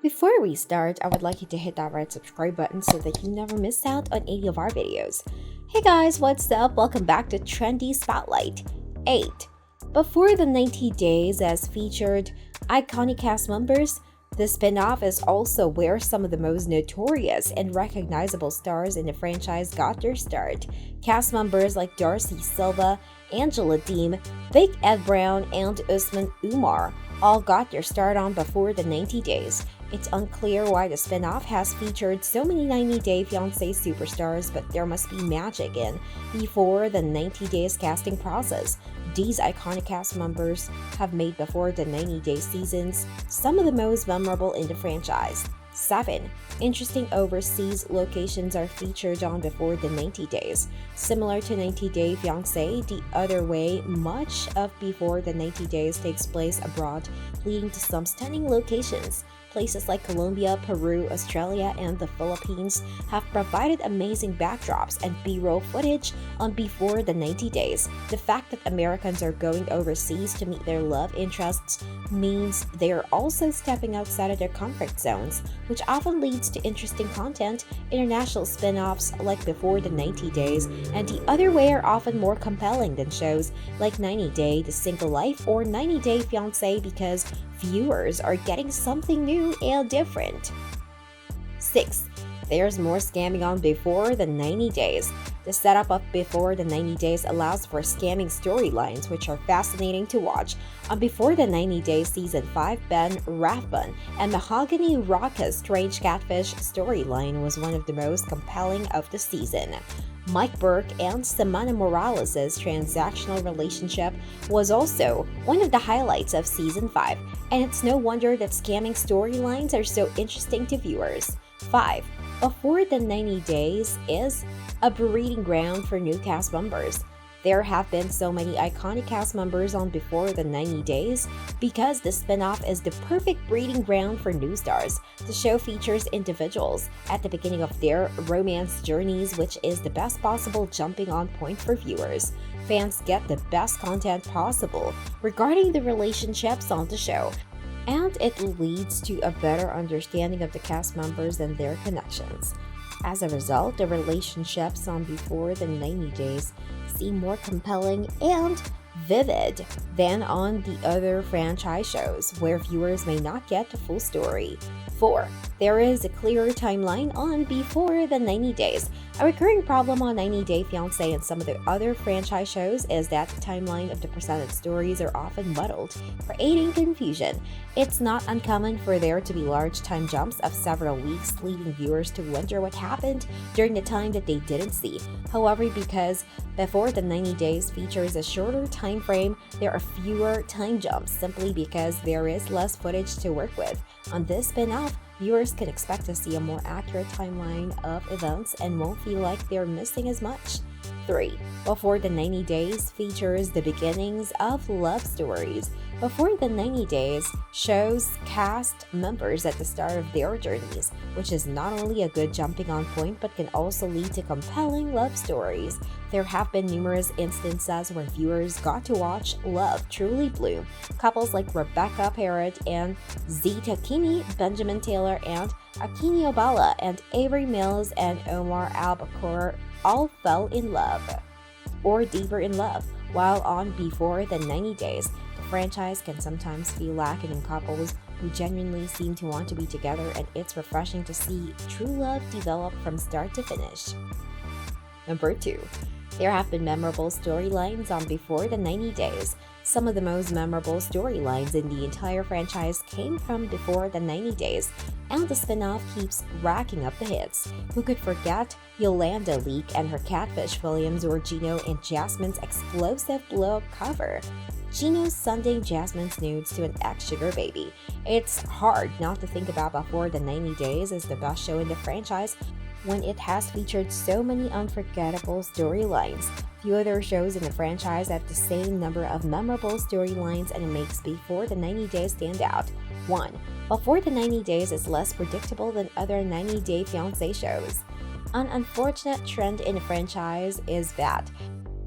Before we start, I would like you to hit that red subscribe button so that you never miss out on any of our videos. Hey guys, what's up? Welcome back to Trendy Spotlight 8. Before the 90 Days as featured iconic cast members, the spin-off is also where some of the most notorious and recognizable stars in the franchise got their start. Cast members like Darcy Silva, Angela Deem, Big Ed Brown, and Usman Umar all got their start on Before the 90 Days. It's unclear why the spin-off has featured so many 90-Day Fiancé superstars, but there must be magic in Before the 90 Days casting process. These iconic cast members have made Before the 90 Days seasons some of the most memorable in the franchise. 7. Interesting overseas locations are featured on Before the 90 Days. Similar to 90 Day Fiancé, the other way, much of Before the 90 Days takes place abroad, leading to some stunning locations. Places like Colombia, Peru, Australia, and the Philippines have provided amazing backdrops and B-roll footage on Before the 90 Days. The fact that Americans are going overseas to meet their love interests means they are also stepping outside of their comfort zones, which often leads to interesting content. International spin-offs like Before the 90 Days and the other way are often more compelling than shows like 90 Day, The Single Life, or 90 Day Fiancé because viewers are getting something new and different. 6. There's more scamming on Before the 90 Days. The setup of Before the 90 Days allows for scamming storylines, which are fascinating to watch. On Before the 90 Days Season 5, Ben Rathbun and Mahogany Rocca's strange catfish storyline was one of the most compelling of the season. Mike Burke and Samana Morales' transactional relationship was also one of the highlights of Season 5, and it's no wonder that scamming storylines are so interesting to viewers. 5. Before the 90 Days is a breeding ground for new cast members. There have been so many iconic cast members on Before the 90 Days because the spin-off is the perfect breeding ground for new stars. The show features individuals at the beginning of their romance journeys, which is the best possible jumping on point for viewers. Fans get the best content possible regarding the relationships on the show, and it leads to a better understanding of the cast members and their connections. As a result, the relationships on Before the 90 Days seem more compelling and vivid than on the other franchise shows, where viewers may not get the full story. 4. There is a clearer timeline on Before the 90 Days. A recurring problem on 90 Day Fiancé and some of the other franchise shows is that the timeline of the presented stories are often muddled, creating confusion. It's not uncommon for there to be large time jumps of several weeks, leading viewers to wonder what happened during the time that they didn't see. However, because Before the 90 Days features a shorter time frame, there are fewer time jumps simply because there is less footage to work with. On this spin-off, viewers can expect to see a more accurate timeline of events and won't feel like they're missing as much. 3. Before the 90 Days features the beginnings of love stories. Before the 90 Days shows cast members at the start of their journeys, which is not only a good jumping on point but can also lead to compelling love stories. There have been numerous instances where viewers got to watch love truly bloom. Couples like Rebecca Parrott and Zita Kini, Benjamin Taylor and Akini Obala, and Avery Mills and Omar Albacore all fell in love or deeper in love. While on Before the 90 Days, the franchise can sometimes feel lacking in couples who genuinely seem to want to be together, and it's refreshing to see true love develop from start to finish. Number 2. There have been memorable storylines on Before the 90 Days. Some of the most memorable storylines in the entire franchise came from Before the 90 Days, and the spin-off keeps racking up the hits. Who could forget Yolanda Leak and her catfish Williams, or Gino and Jasmine's explosive blow-up cover? Gino sending Jasmine's nudes to an ex-sugar baby. It's hard not to think about Before the 90 Days as the best show in the franchise when it has featured so many unforgettable storylines. Few other shows in the franchise have the same number of memorable storylines, and it makes Before the 90 Days stand out. 1. Before the 90 Days is less predictable than other 90 Day Fiancé shows. An unfortunate trend in the franchise is that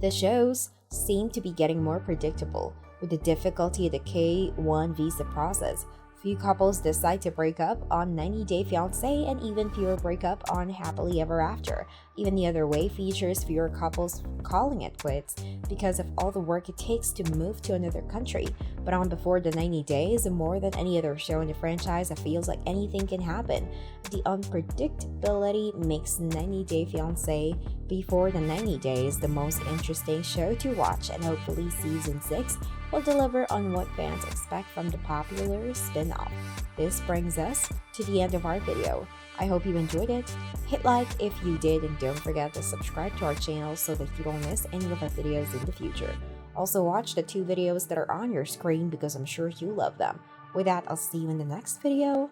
the shows seem to be getting more predictable with the difficulty of the K-1 visa process. Few couples decide to break up on 90 Day Fiancé, and even fewer break up on Happily Ever After. Even the other way features fewer couples calling it quits because of all the work it takes to move to another country. But on Before the 90 Days, more than any other show in the franchise, it feels like anything can happen. The unpredictability makes 90 Day Fiancé Before the 90 Days the most interesting show to watch, and hopefully season 6 will deliver on what fans expect from the popular spin-off. This brings us to the end of our video. I hope you enjoyed it. Hit like if you did, and don't forget to subscribe to our channel so that you don't miss any of our videos in the future. Also watch the 2 videos that are on your screen because I'm sure you love them. With that, I'll see you in the next video.